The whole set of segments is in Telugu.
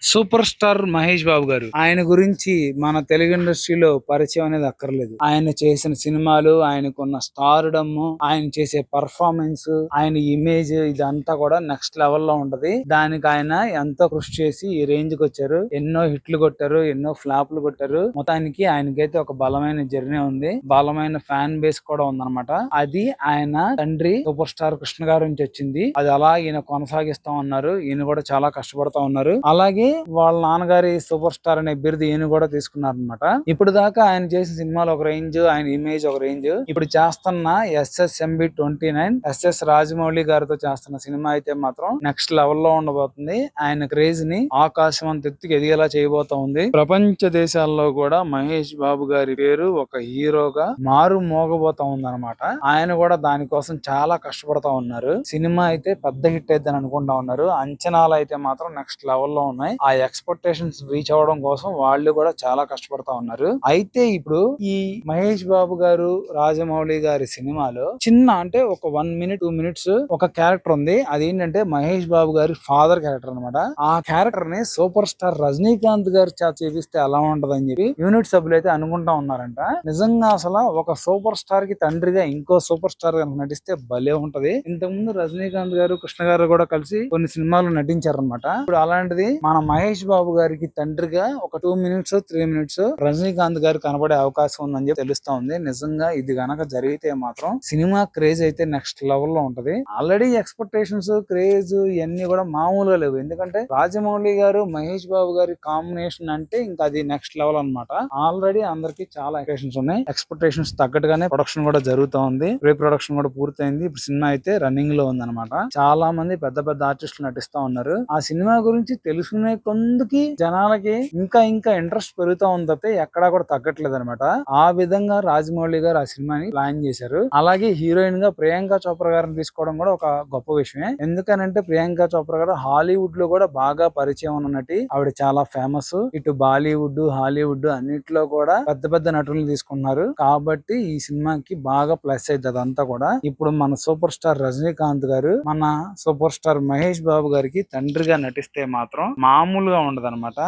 సూపర్ స్టార్ మహేష్ బాబు గారు. ఆయన గురించి మన తెలుగు ఇండస్ట్రీలో పరిచయం అనేది అక్కర్లేదు. ఆయన చేసిన సినిమాలు, ఆయనకున్న స్టార్డమ్, ఆయన చేసే పర్ఫార్మెన్స్, ఆయన ఇమేజ్ ఇదంతా కూడా నెక్స్ట్ లెవెల్ లో ఉంటది. దానికి ఆయన ఎంతో కృషి చేసి ఈ రేంజ్ కి వచ్చారు. ఎన్నో హిట్లు కొట్టారు, ఎన్నో ఫ్లాప్లు కొట్టారు. మొత్తానికి ఆయనకైతే ఒక బలమైన జర్నీ ఉంది, బలమైన ఫ్యాన్ బేస్ కూడా ఉందన్నమాట. అది ఆయన తండ్రి సూపర్ స్టార్ కృష్ణ గారి నుంచి వచ్చింది. అది అలా ఈయన కొనసాగిస్తా ఉన్నారు. ఈయన కూడా చాలా కష్టపడతా ఉన్నారు. అలాగే వాళ్ళ నాన్నగారి సూపర్ స్టార్ అనే బిరుదు ఈయన కూడా తీసుకున్నారనమాట. ఇప్పుడు దాకా ఆయన చేసిన సినిమాలు ఒక రేంజ్, ఆయన ఇమేజ్ ఒక రేంజ్. ఇప్పుడు చేస్తున్న SSMB29 SS రాజమౌళి గారితో చేస్తున్న సినిమా అయితే మాత్రం నెక్స్ట్ లెవెల్ లో ఉండబోతుంది. ఆయన క్రేజ్ ని ఆకాశం అంత ఎత్తుకి ఎదిగేలా చేయబోతా ఉంది. ప్రపంచ దేశాల్లో కూడా మహేష్ బాబు గారి పేరు ఒక హీరోగా మారు మోగబోతా ఉందన్నమాట. ఆయన కూడా దానికోసం చాలా కష్టపడతా ఉన్నారు. సినిమా అయితే పెద్ద హిట్ అయితే అనుకుంటా ఉన్నారు. అంచనాలు అయితే మాత్రం నెక్స్ట్ లెవెల్ లో ఉన్నాయి. ఆ ఎక్స్పెక్టేషన్స్ రీచ్ అవ్వడం కోసం వాళ్ళు కూడా చాలా కష్టపడతా ఉన్నారు. అయితే ఇప్పుడు ఈ మహేష్ బాబు గారు రాజమౌళి గారి సినిమాలో చిన్న అంటే ఒక 1 minute 2 minutes ఒక క్యారెక్టర్ ఉంది. అదేంటంటే మహేష్ బాబు గారి ఫాదర్ క్యారెక్టర్ అనమాట. ఆ క్యారెక్టర్ ని సూపర్ స్టార్ రజనీకాంత్ గారు చేపిస్తే ఎలా ఉంటదని చెప్పి యూనిట్ సభ్యులు అయితే అనుకుంటా ఉన్నారంట. నిజంగా అసలు ఒక సూపర్ స్టార్ కి తండ్రిగా ఇంకో సూపర్ స్టార్ కనుక నటిస్తే భలే ఉంటది. ఇంతకు ముందు రజనీకాంత్ గారు కృష్ణ గారు కూడా కలిసి కొన్ని సినిమాలు నటించారనమాట. ఇప్పుడు అలాంటిది మన మహేష్ బాబు గారికి తండ్రిగా ఒక 2 minutes 3 minutes రజనీకాంత్ గారు కనబడే అవకాశం ఉందని చెప్పి తెలుస్తా ఉంది. నిజంగా ఇది గనక జరిగితే మాత్రం సినిమా క్రేజ్ అయితే నెక్స్ట్ లెవెల్ లో ఉంటది. ఆల్రెడీ ఎక్స్పెక్టేషన్స్, క్రేజ్ ఇవన్నీ కూడా మామూలుగా లేవు. ఎందుకంటే రాజమౌళి గారు మహేష్ బాబు గారి కాంబినేషన్ అంటే ఇంకా అది నెక్స్ట్ లెవెల్ అన్నమాట. ఆల్రెడీ అందరికి చాలా ఎక్స్పెక్టేషన్స్ ఉన్నాయి. ఎక్స్పెక్టేషన్స్ తగ్గట్టుగానే ప్రొడక్షన్ కూడా జరుగుతూ ఉంది. ప్రీ ప్రొడక్షన్ కూడా పూర్తయింది. ఇప్పుడు సినిమా అయితే రన్నింగ్ లో ఉంది అనమాట. చాలా మంది పెద్ద పెద్ద ఆర్టిస్టులు నటిస్తా ఉన్నారు. ఆ సినిమా గురించి తెలుసుకునే కొందుకి జనాలకి ఇంకా ఇంకా ఇంట్రెస్ట్ పెరుగుతా ఉంది తప్పితే ఎక్కడా కూడా తగ్గట్లేదు అనమాట. ఆ విధంగా రాజమౌళి గారు ఆ సినిమాని ప్లాన్ చేశారు. అలాగే హీరోయిన్ గా ప్రియాంక చోప్రా గారిని తీసుకోవడం కూడా ఒక గొప్ప విషయమే. ఎందుకనంటే ప్రియాంక చోప్రా గారు హాలీవుడ్ లో కూడా బాగా పరిచయం ఉన్న నటి. ఆవిడ చాలా ఫేమస్. ఇటు బాలీవుడ్, హాలీవుడ్ అన్నిట్లో కూడా పెద్ద పెద్ద నటులను తీసుకున్నారు. కాబట్టి ఈ సినిమాకి బాగా ప్లస్ అవుతుంది అదంతా కూడా. ఇప్పుడు మన సూపర్ స్టార్ రజనీకాంత్ గారు మన సూపర్ స్టార్ మహేష్ బాబు గారికి తండ్రిగా నటిస్తే మాత్రం మామూలుగా ఉండదు అనమాట.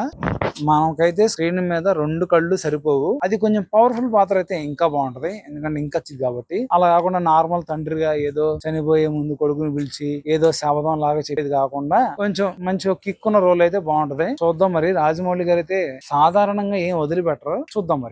మనకైతే స్క్రీన్ మీద 2 కళ్ళు సరిపోవు. అది కొంచెం పవర్ఫుల్ పాత్ర అయితే ఇంకా బాగుంటది. ఎందుకంటే ఇంకా చిది కాబట్టి. అలా కాకుండా నార్మల్ తండ్రిగా ఏదో చనిపోయే ముందు కొడుకుని పిలిచి ఏదో శబదం లాగా చెప్పేది కాకుండా కొంచెం మంచి కిక్ ఉన్న రోల్ అయితే బాగుంటది. చూద్దాం మరి. రాజమౌళి గారు అయితే సాధారణంగా ఏం వదిలిపెట్టరు. చూద్దాం మరి.